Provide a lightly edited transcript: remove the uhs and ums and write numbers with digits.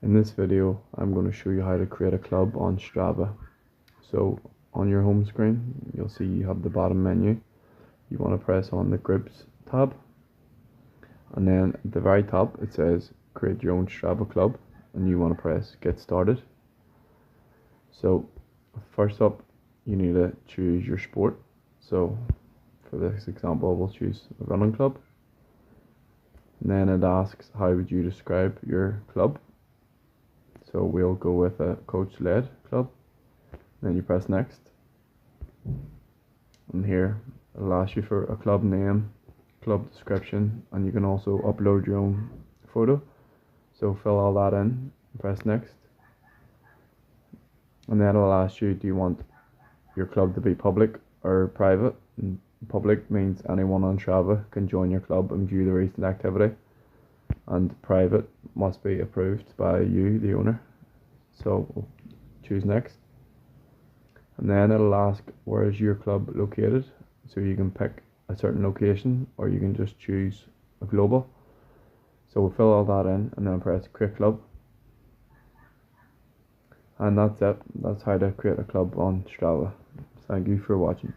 In this video, I'm going to show you how to create a club on Strava. So on your home screen, you'll see you have the bottom menu. You want to press on the groups tab, and then at the very top it says create your own Strava club, and you want to press get started. So first up, you need to choose your sport. So for this example, we'll choose a running club. And then it asks how would you describe your club. So we'll go with a coach-led club. Then you press next. And here it'll ask you for a club name, club description, and you can also upload your own photo. So fill all that in, press next. And then it'll ask you, do you want your club to be public or private? And public means anyone on Strava can join your club and view the recent activity. And private must be approved by you, the owner. So we'll choose next. And then it'll ask where is your club located. So you can pick a certain location, or you can just choose a global. So we'll fill all that in and then press create club. And that's it. That's how to create a club on Strava. Thank you for watching.